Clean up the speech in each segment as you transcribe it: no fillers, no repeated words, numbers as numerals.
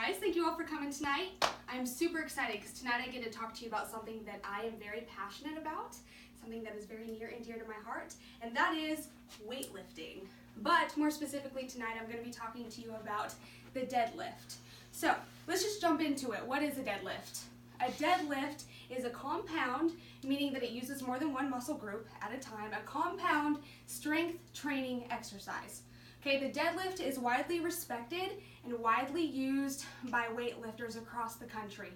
guys, thank you all for coming tonight. I'm super excited because tonight I get to talk to you about something that I am very passionate about, something that is very near and dear to my heart, and that is weightlifting. But more specifically tonight, I'm going to be talking to you about the deadlift. So let's just jump into it. What is a deadlift? A deadlift is a compound, meaning that it uses more than one muscle group at a time, a compound strength training exercise. Okay, the deadlift is widely respected and widely used by weightlifters across the country.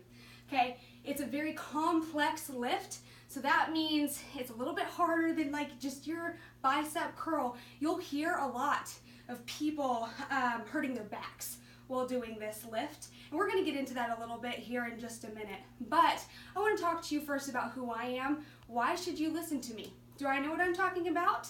Okay, it's a very complex lift, so that means it's a little bit harder than like just your bicep curl. You'll hear a lot of people hurting their backs while doing this lift, and we're going to get into that a little bit here in just a minute. But I want to talk to you first about who I am. Why should you listen to me? Do I know what I'm talking about?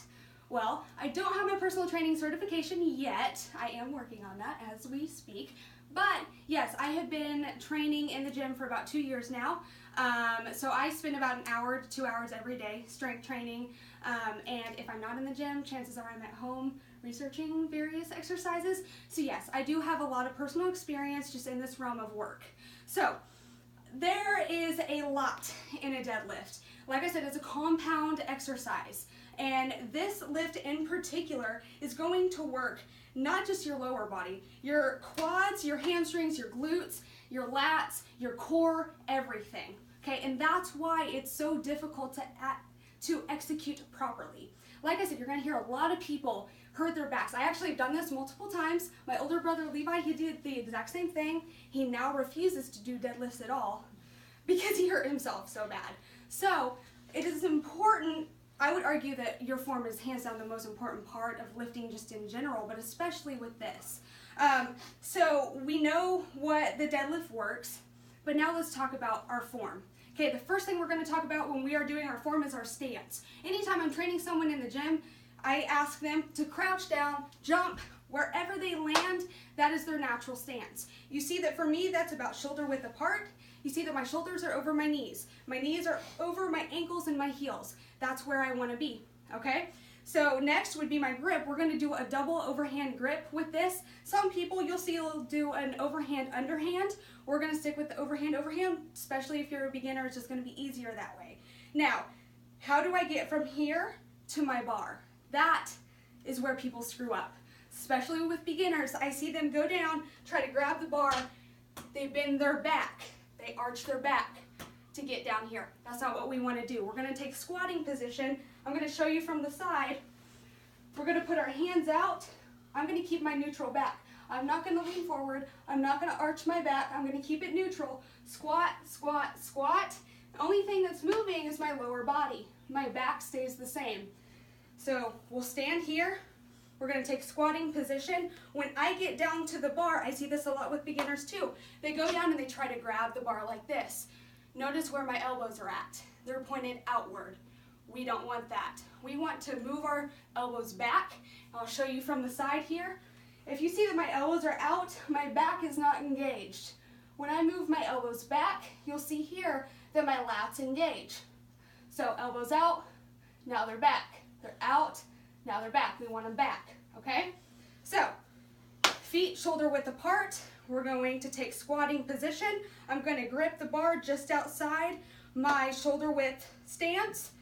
Well, I don't have my personal training certification yet. I am working on that as we speak. But yes, I have been training in the gym for about 2 years now. So I spend about an hour to 2 hours every day strength training. And if I'm not in the gym, chances are I'm at home researching various exercises. So yes, I do have a lot of personal experience just in this realm of work. So there is a lot in a deadlift. Like I said, it's a compound exercise. And this lift in particular is going to work not just your lower body, your quads, your hamstrings, your glutes, your lats, your core, everything. Okay, and that's why it's so difficult to execute properly. Like I said, you're going to hear a lot of people hurt their backs. I actually have done this multiple times. My older brother Levi, he did the exact same thing. He now refuses to do deadlifts at all because he hurt himself so bad. So it is important. I would argue that your form is hands down the most important part of lifting just in general, but especially with this. So we know what the deadlift works, but now let's talk about our form. Okay, the first thing we're going to talk about when we are doing our form is our stance. Anytime I'm training someone in the gym, I ask them to crouch down, jump, wherever they land, that is their natural stance. You see that for me, that's about shoulder width apart. You see that my shoulders are over my knees. My knees are over my ankles and my heels. That's where I want to be, okay? So next would be my grip. We're going to do a double overhand grip with this. Some people you'll see will do an overhand underhand. We're going to stick with the overhand, especially if you're a beginner. It's just going to be easier that way. Now, how do I get from here to my bar? That is where people screw up, especially with beginners. I see them go down, try to grab the bar. They bend their back. They arch their back to get down here. That's not what we want to do. We're going to take squatting position. I'm going to show you from the side. We're going to put our hands out. I'm going to keep my neutral back. I'm not going to lean forward. I'm not going to arch my back. I'm going to keep it neutral. Squat, squat, squat. The only thing that's moving is my lower body. My back stays the same. So we'll stand here. We're going to take squatting position. When I get down to the bar, I see this a lot with beginners too. They go down and they try to grab the bar like this. Notice where my elbows are at. They're pointed outward. We don't want that. We want to move our elbows back. I'll show you from the side here. If you see that my elbows are out, my back is not engaged. When I move my elbows back, you'll see here that my lats engage. So elbows out, now they're back. They're out, now they're back. We want them back, okay? So feet shoulder width apart. We're going to take squatting position. I'm going to grip the bar just outside my shoulder width stance.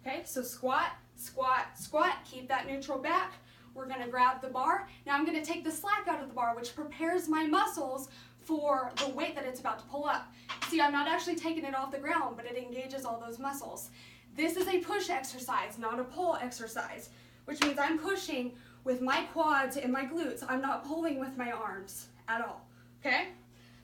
Okay, so squat, squat, squat. Keep that neutral back. We're going to grab the bar. Now I'm going to take the slack out of the bar, which prepares my muscles for the weight that it's about to pull up. See, I'm not actually taking it off the ground, but it engages all those muscles. This is a push exercise, not a pull exercise, which means I'm pushing with my quads and my glutes. I'm not pulling with my arms at all. Okay,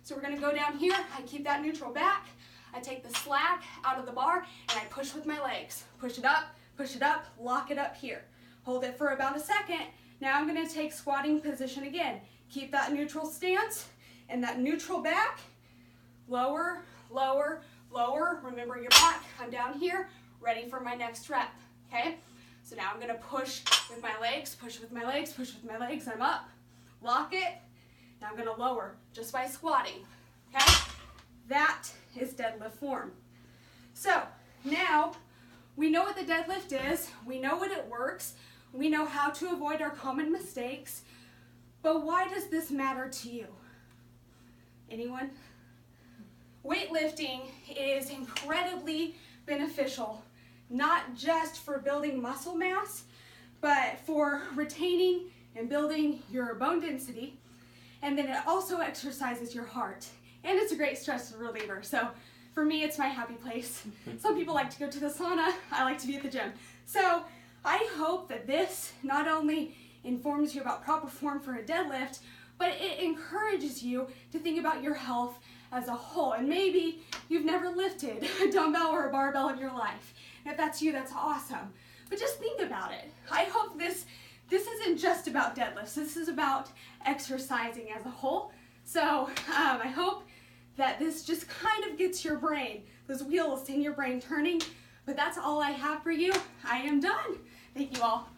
so we're going to go down here. I keep that neutral back. I take the slack out of the bar and I push with my legs. Push it up, lock it up here. Hold it for about a second. Now I'm going to take squatting position again. Keep that neutral stance and that neutral back. Lower, lower, lower. Remember your back. I'm down here, ready for my next rep. Okay, so now I'm going to push with my legs, push with my legs, push with my legs. I'm up, lock it. Now I'm going to lower just by squatting, okay? That is deadlift form. So now we know what the deadlift is, we know what it works, we know how to avoid our common mistakes, but why does this matter to you? Anyone? Weightlifting is incredibly beneficial, not just for building muscle mass, but for retaining and building your bone density. And then it also exercises your heart. And it's a great stress reliever. So for me, it's my happy place. Some people like to go to the sauna. I like to be at the gym. So I hope that this not only informs you about proper form for a deadlift, but it encourages you to think about your health as a whole. And maybe you've never lifted a dumbbell or a barbell in your life. And if that's you, that's awesome. But just think about it. I hope this isn't just about deadlifts. This is about exercising as a whole. So I hope that this just kind of gets your brain, those wheels in your brain turning. But that's all I have for you. I am done. Thank you all.